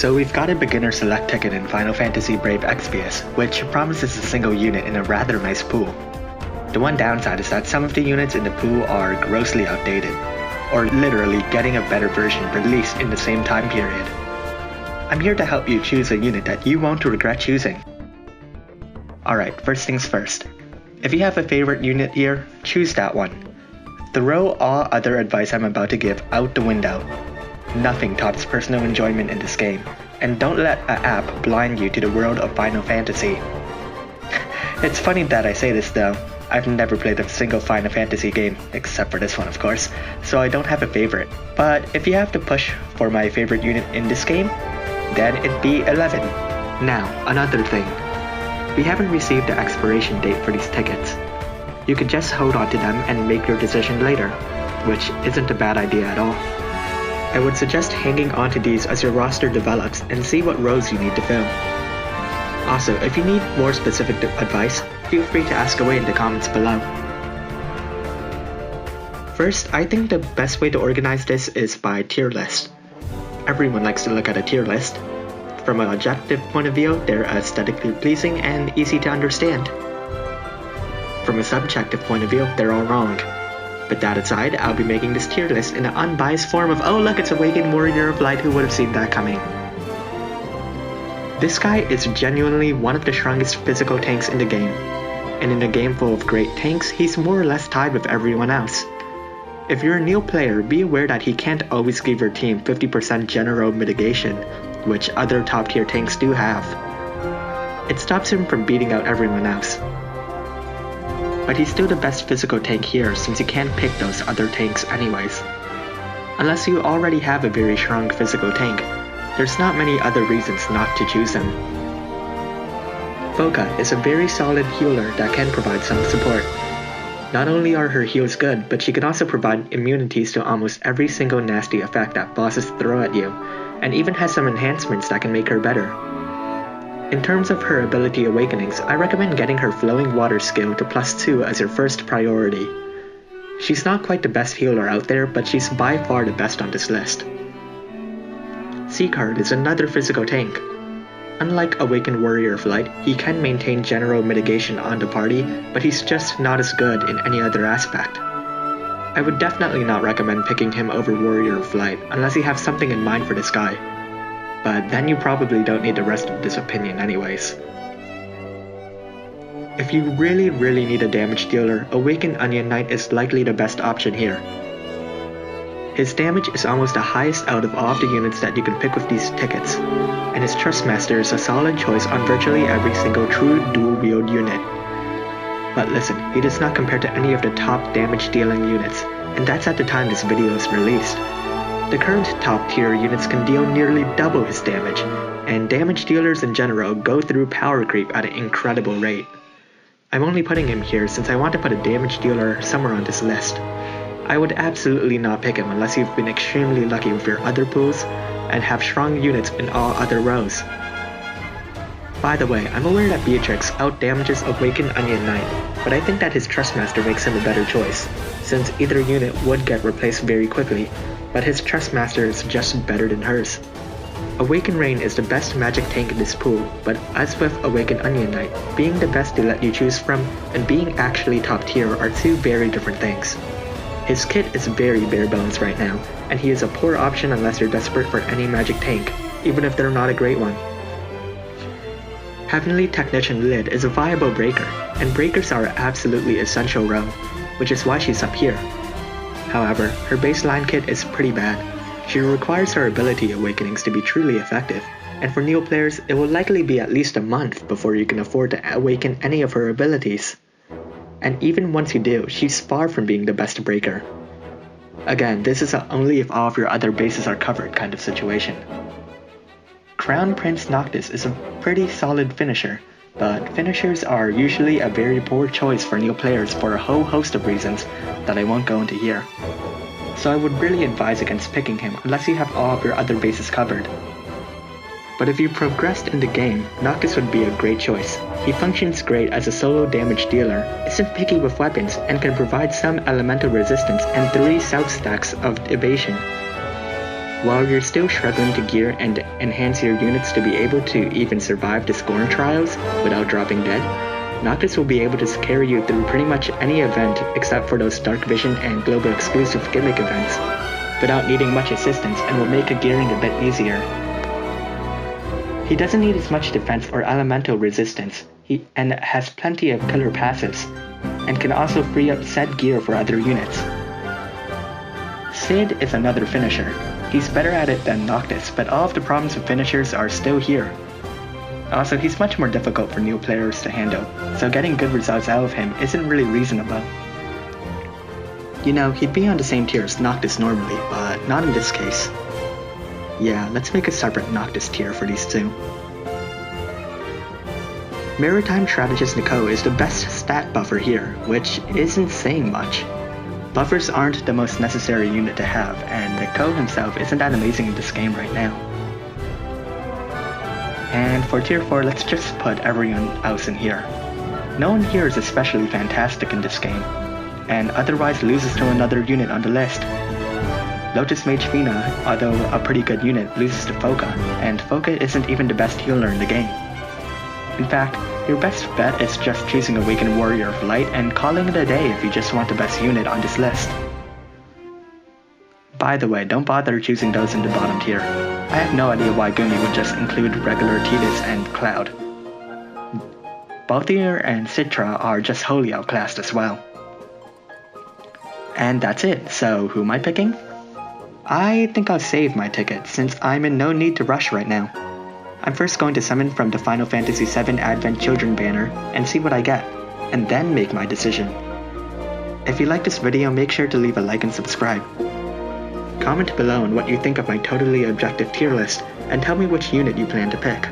So we've got a beginner select ticket in Final Fantasy Brave Exvius, which promises a single unit in a rather nice pool. The one downside is that some of the units in the pool are grossly outdated, or literally getting a better version released in the same time period. I'm here to help you choose a unit that you won't regret choosing. Alright, first things first. If you have a favorite unit here, choose that one. Throw all other advice I'm about to give out the window. Nothing tops personal enjoyment in this game, and don't let an app blind you to the world of Final Fantasy. It's funny that I say this though. I've never played a single Final Fantasy game, except for this one of course, so I don't have a favorite. But if you have to push for my favorite unit in this game, then it'd be 11. Now, another thing. We haven't received the expiration date for these tickets. You could just hold on to them and make your decision later, which isn't a bad idea at all. I would suggest hanging on to these as your roster develops and see what roles you need to fill. Also, if you need more specific advice, feel free to ask away in the comments below. First, I think the best way to organize this is by tier list. Everyone likes to look at a tier list. From an objective point of view, they're aesthetically pleasing and easy to understand. From a subjective point of view, they're all wrong. But that aside, I'll be making this tier list in an unbiased form of oh look, it's Awakened Warrior of Light, who would have seen that coming. This guy is genuinely one of the strongest physical tanks in the game. And in a game full of great tanks, he's more or less tied with everyone else. If you're a new player, be aware that he can't always give your team 50% general mitigation, which other top tier tanks do have. It stops him from beating out everyone else. But he's still the best physical tank here since you can't pick those other tanks anyways. Unless you already have a very strong physical tank, there's not many other reasons not to choose him. Foka is a very solid healer that can provide some support. Not only are her heals good, but she can also provide immunities to almost every single nasty effect that bosses throw at you, and even has some enhancements that can make her better. In terms of her ability awakenings, I recommend getting her Flowing Water skill to +2 as your first priority. She's not quite the best healer out there, but she's by far the best on this list. Seacard is another physical tank. Unlike Awakened Warrior of Light, he can maintain general mitigation on the party, but he's just not as good in any other aspect. I would definitely not recommend picking him over Warrior of Light unless you have something in mind for this guy. But then you probably don't need the rest of this opinion anyways. If you really need a damage dealer, Awakened Onion Knight is likely the best option here. His damage is almost the highest out of all of the units that you can pick with these tickets, and his Trustmaster is a solid choice on virtually every single true dual-wield unit. But listen, he does not compare to any of the top damage dealing units, and that's at the time this video is released. The current top tier units can deal nearly double his damage, and damage dealers in general go through power creep at an incredible rate. I'm only putting him here since I want to put a damage dealer somewhere on this list. I would absolutely not pick him unless you've been extremely lucky with your other pools and have strong units in all other rows. By the way, I'm aware that Beatrix outdamages Awakened Onion Knight, but I think that his Trustmaster makes him a better choice, since either unit would get replaced very quickly, but his Trustmaster is just better than hers. Awakened Rain is the best magic tank in this pool, but as with Awakened Onion Knight, being the best to let you choose from and being actually top tier are two very different things. His kit is very bare bones right now, and he is a poor option unless you're desperate for any magic tank, even if they're not a great one. Heavenly Technician Lid is a viable breaker, and breakers are an absolutely essential row, which is why she's up here. However, her baseline kit is pretty bad. She requires her ability awakenings to be truly effective, and for new players, it will likely be at least a month before you can afford to awaken any of her abilities. And even once you do, she's far from being the best breaker. Again, this is a only if all of your other bases are covered kind of situation. Crown Prince Noctis is a pretty solid finisher, but finishers are usually a very poor choice for new players for a whole host of reasons that I won't go into here. So I would really advise against picking him unless you have all of your other bases covered. But if you progressed in the game, Noctis would be a great choice. He functions great as a solo damage dealer, isn't picky with weapons, and can provide some elemental resistance and 3 south stacks of evasion. While you're still struggling to gear and enhance your units to be able to even survive the scoring trials without dropping dead, Noctis will be able to carry you through pretty much any event except for those Dark Vision and Global exclusive gimmick events, without needing much assistance, and will make gearing a bit easier. He doesn't need as much defense or elemental resistance, and has plenty of killer passives, and can also free up said gear for other units. Sid is another finisher. He's better at it than Noctis, but all of the problems with finishers are still here. Also, he's much more difficult for new players to handle, so getting good results out of him isn't really reasonable. You know, he'd be on the same tier as Noctis normally, but not in this case. Yeah, let's make a separate Noctis tier for these two. Maritime Strategist Nico is the best stat buffer here, which isn't saying much. Buffers aren't the most necessary unit to have, and Nico himself isn't that amazing in this game right now. And for tier 4, let's just put everyone else in here. No one here is especially fantastic in this game, and otherwise loses to another unit on the list. Lotus Mage Fina, although a pretty good unit, loses to Foka, and Foka isn't even the best healer in the game. In fact, your best bet is just choosing Awakened Warrior of Light and calling it a day if you just want the best unit on this list. By the way, don't bother choosing those in the bottom tier. I have no idea why Gumi would just include regular Tidus and Cloud. Balthier and Citra are just wholly outclassed as well. And that's it, so who am I picking? I think I'll save my ticket, since I'm in no need to rush right now. I'm first going to summon from the Final Fantasy VII Advent Children banner and see what I get, and then make my decision. If you like this video, make sure to leave a like and subscribe. Comment below on what you think of my totally objective tier list, and tell me which unit you plan to pick.